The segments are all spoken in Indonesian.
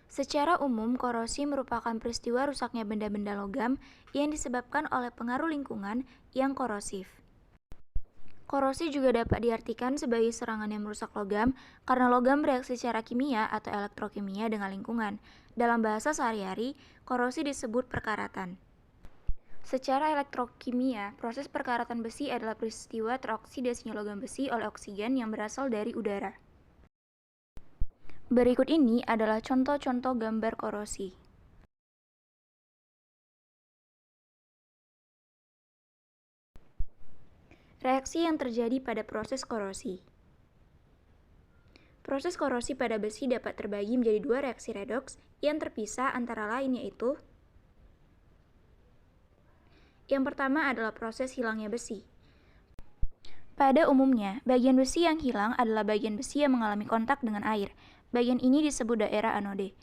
Secara umum, korosi merupakan peristiwa rusaknya benda-benda logam yang disebabkan oleh pengaruh lingkungan yang korosif. Korosi juga dapat diartikan sebagai serangan yang merusak logam karena logam bereaksi secara kimia atau elektrokimia dengan lingkungan. Dalam bahasa sehari-hari, korosi disebut perkaratan. Secara elektrokimia, proses perkaratan besi adalah peristiwa teroksidasinya logam besi oleh oksigen yang berasal dari udara. Berikut ini adalah contoh-contoh gambar korosi. Reaksi yang terjadi pada proses korosi. Proses korosi pada besi dapat terbagi menjadi dua reaksi redoks yang terpisah antara lain yaitu: yang pertama adalah proses hilangnya besi. Pada umumnya, bagian besi yang hilang adalah bagian besi yang mengalami kontak dengan air. Bagian ini disebut daerah anode.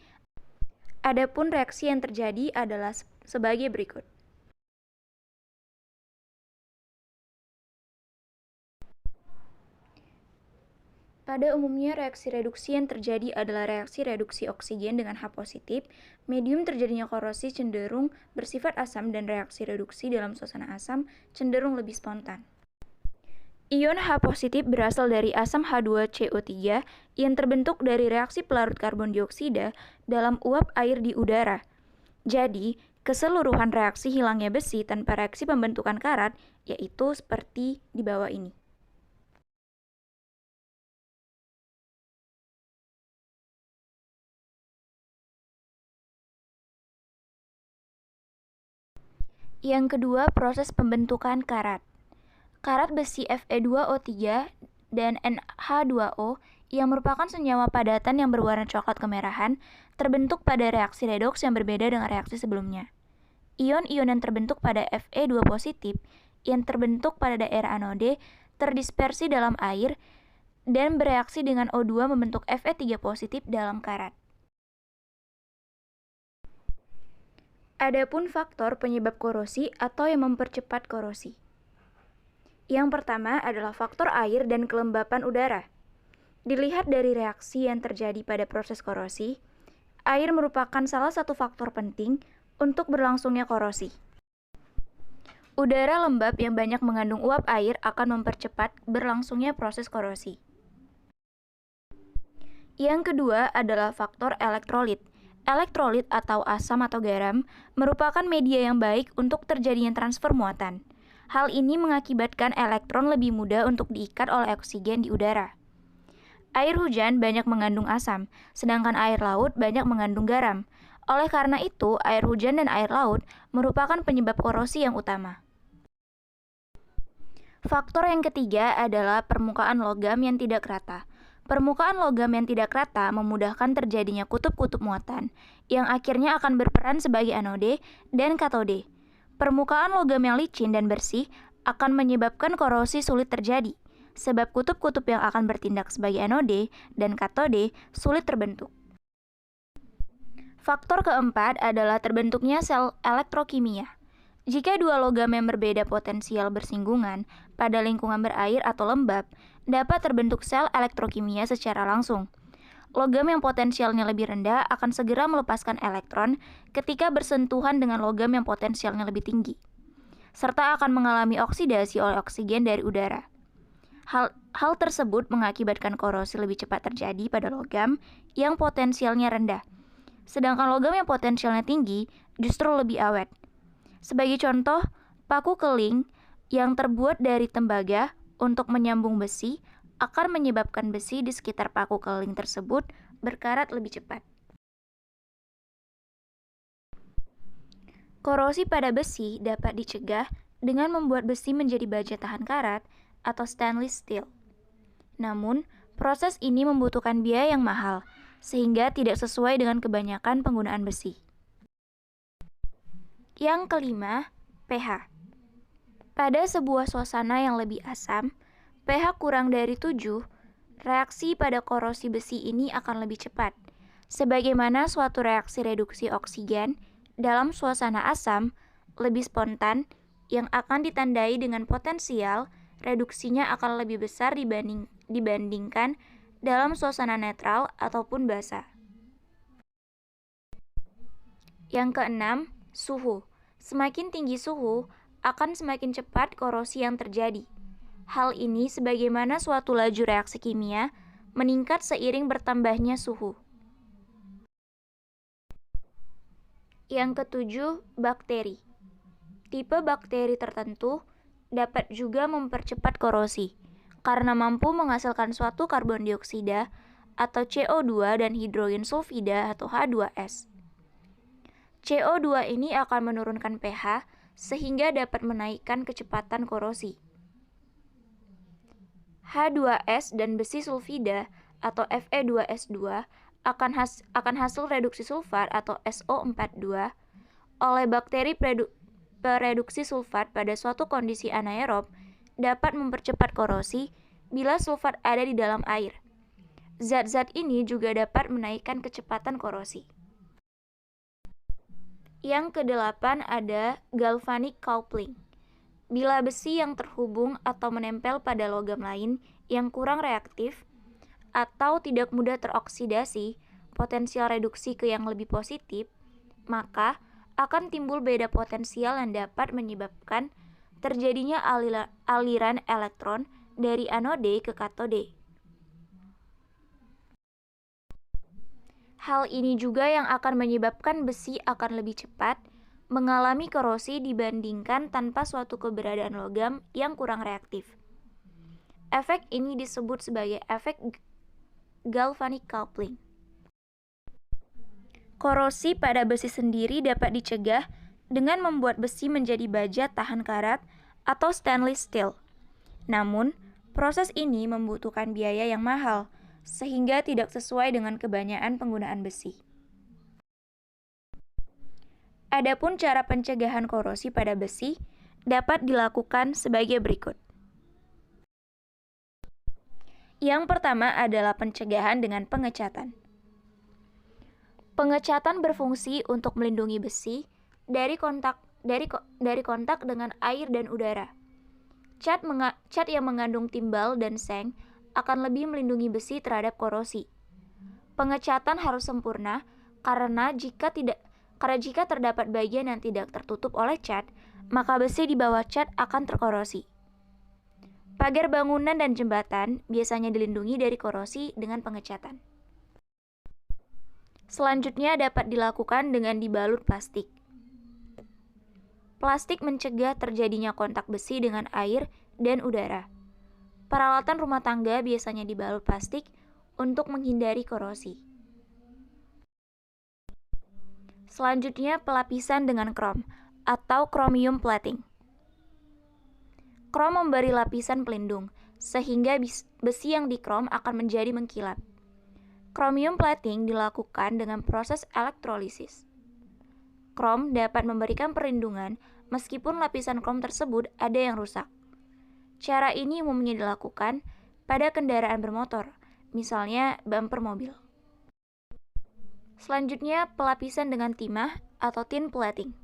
Adapun reaksi yang terjadi adalah sebagai berikut. Pada umumnya, reaksi reduksi yang terjadi adalah reaksi reduksi oksigen dengan H positif. Medium terjadinya korosi cenderung bersifat asam dan reaksi reduksi dalam suasana asam cenderung lebih spontan. Ion H positif berasal dari asam H2CO3 yang terbentuk dari reaksi pelarut karbon dioksida dalam uap air di udara. Jadi, keseluruhan reaksi hilangnya besi tanpa reaksi pembentukan karat yaitu seperti di bawah ini. Yang kedua, proses pembentukan karat. Karat besi Fe2O3 dan NH2O yang merupakan senyawa padatan yang berwarna coklat kemerahan terbentuk pada reaksi redoks yang berbeda dengan reaksi sebelumnya. Ion-ion yang terbentuk pada Fe2 positif yang terbentuk pada daerah anode terdispersi dalam air dan bereaksi dengan O2 membentuk Fe3 positif dalam karat. Adapun faktor penyebab korosi atau yang mempercepat korosi. Yang pertama adalah faktor air dan kelembapan udara. Dilihat dari reaksi yang terjadi pada proses korosi, air merupakan salah satu faktor penting untuk berlangsungnya korosi. Udara lembab yang banyak mengandung uap air akan mempercepat berlangsungnya proses korosi. Yang kedua adalah faktor elektrolit. Elektrolit atau asam atau garam merupakan media yang baik untuk terjadinya transfer muatan. Hal ini mengakibatkan elektron lebih mudah untuk diikat oleh oksigen di udara. Air hujan banyak mengandung asam, sedangkan air laut banyak mengandung garam. Oleh karena itu, air hujan dan air laut merupakan penyebab korosi yang utama. Faktor yang ketiga adalah permukaan logam yang tidak rata. Permukaan logam yang tidak rata memudahkan terjadinya kutub-kutub muatan, yang akhirnya akan berperan sebagai anode dan katode. Permukaan logam yang licin dan bersih akan menyebabkan korosi sulit terjadi, sebab kutub-kutub yang akan bertindak sebagai anode dan katode sulit terbentuk. Faktor keempat adalah terbentuknya sel elektrokimia. Jika dua logam yang berbeda potensial bersinggungan pada lingkungan berair atau lembab, dapat terbentuk sel elektrokimia secara langsung. Logam yang potensialnya lebih rendah akan segera melepaskan elektron ketika bersentuhan dengan logam yang potensialnya lebih tinggi, serta akan mengalami oksidasi oleh oksigen dari udara. Hal tersebut mengakibatkan korosi lebih cepat terjadi pada logam yang potensialnya rendah, sedangkan logam yang potensialnya tinggi justru lebih awet. Sebagai contoh, paku keling yang terbuat dari tembaga untuk menyambung besi akan menyebabkan besi di sekitar paku keling tersebut berkarat lebih cepat. Korosi pada besi dapat dicegah dengan membuat besi menjadi baja tahan karat atau stainless steel. Namun, proses ini membutuhkan biaya yang mahal, sehingga tidak sesuai dengan kebanyakan penggunaan besi. Yang kelima, pH. Pada sebuah suasana yang lebih asam, pH kurang dari 7, reaksi pada korosi besi ini akan lebih cepat. Sebagaimana suatu reaksi reduksi oksigen dalam suasana asam lebih spontan yang akan ditandai dengan potensial reduksinya akan lebih besar dibandingkan dalam suasana netral ataupun basah. Yang keenam, suhu. Semakin tinggi suhu, akan semakin cepat korosi yang terjadi. Hal ini sebagaimana suatu laju reaksi kimia meningkat seiring bertambahnya suhu. Yang ketujuh, bakteri. Tipe bakteri tertentu dapat juga mempercepat korosi karena mampu menghasilkan suatu karbon dioksida atau CO2 dan hidrogen sulfida atau H2S. CO2 ini akan menurunkan pH sehingga dapat menaikkan kecepatan korosi. H2S dan besi sulfida atau Fe2S2 akan hasil reduksi sulfat atau SO42 oleh bakteri pereduksi sulfat pada suatu kondisi anaerob dapat mempercepat korosi bila sulfat ada di dalam air. Zat-zat ini juga dapat menaikkan kecepatan korosi. Yang kedelapan ada galvanic coupling. Bila besi yang terhubung atau menempel pada logam lain yang kurang reaktif atau tidak mudah teroksidasi, potensial reduksi ke yang lebih positif, maka akan timbul beda potensial yang dapat menyebabkan terjadinya aliran elektron dari anode ke katode. Hal ini juga yang akan menyebabkan besi akan lebih cepat mengalami korosi dibandingkan tanpa suatu keberadaan logam yang kurang reaktif. Efek ini disebut sebagai efek galvanic coupling. Korosi pada besi sendiri dapat dicegah dengan membuat besi menjadi baja tahan karat atau stainless steel. Namun, proses ini membutuhkan biaya yang mahal, sehingga tidak sesuai dengan kebanyakan penggunaan besi. Adapun cara pencegahan korosi pada besi dapat dilakukan sebagai berikut. Yang pertama adalah pencegahan dengan pengecatan. Pengecatan berfungsi untuk melindungi besi dari kontak dengan air dan udara. Cat yang mengandung timbal dan seng akan lebih melindungi besi terhadap korosi. Pengecatan harus sempurna karena jika terdapat bagian yang tidak tertutup oleh cat, maka besi di bawah cat akan terkorosi. Pagar bangunan dan jembatan biasanya dilindungi dari korosi dengan pengecatan. Selanjutnya dapat dilakukan dengan dibalut plastik. Plastik mencegah terjadinya kontak besi dengan air dan udara. Peralatan rumah tangga biasanya dibalut plastik untuk menghindari korosi. Selanjutnya, pelapisan dengan krom atau chromium plating. Krom memberi lapisan pelindung, sehingga besi yang dikrom akan menjadi mengkilap. Chromium plating dilakukan dengan proses elektrolisis. Krom dapat memberikan perlindungan meskipun lapisan krom tersebut ada yang rusak. Cara ini umumnya dilakukan pada kendaraan bermotor, misalnya bumper mobil. Selanjutnya, pelapisan dengan timah atau tin plating.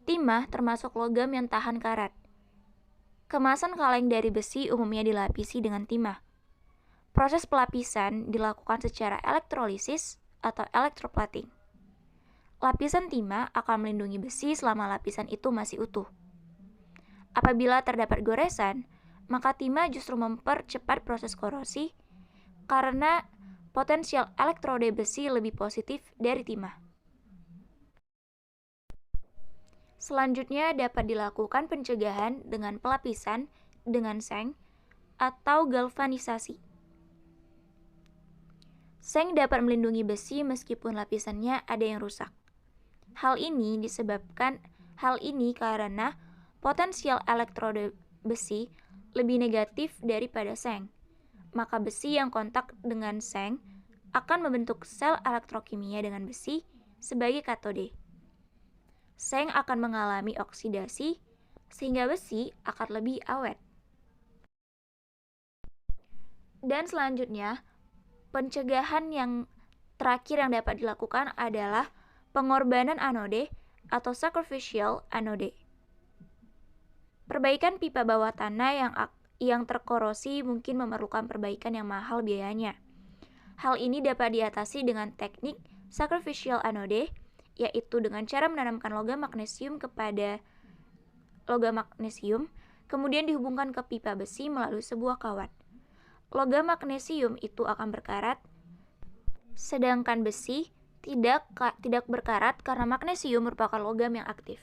Timah termasuk logam yang tahan karat. Kemasan kaleng dari besi umumnya dilapisi dengan timah. Proses pelapisan dilakukan secara elektrolisis atau electroplating. Lapisan timah akan melindungi besi selama lapisan itu masih utuh. Apabila terdapat goresan, maka timah justru mempercepat proses korosi karena potensial elektrode besi lebih positif dari timah. Selanjutnya dapat dilakukan pencegahan dengan pelapisan dengan seng atau galvanisasi. Seng dapat melindungi besi meskipun lapisannya ada yang rusak. Hal ini karena potensial elektrode besi lebih negatif daripada seng. Maka besi yang kontak dengan seng akan membentuk sel elektrokimia dengan besi sebagai katode. Seng akan mengalami oksidasi sehingga besi akan lebih awet. Dan selanjutnya, pencegahan yang terakhir yang dapat dilakukan adalah pengorbanan anode atau sacrificial anode. Perbaikan pipa bawah tanah yang terkorosi mungkin memerlukan perbaikan yang mahal biayanya. Hal ini dapat diatasi dengan teknik sacrificial anode yaitu dengan cara menanamkan logam magnesium kepada logam magnesium, kemudian dihubungkan ke pipa besi melalui sebuah kawat. Logam magnesium itu akan berkarat, sedangkan besi tidak berkarat karena magnesium merupakan logam yang aktif.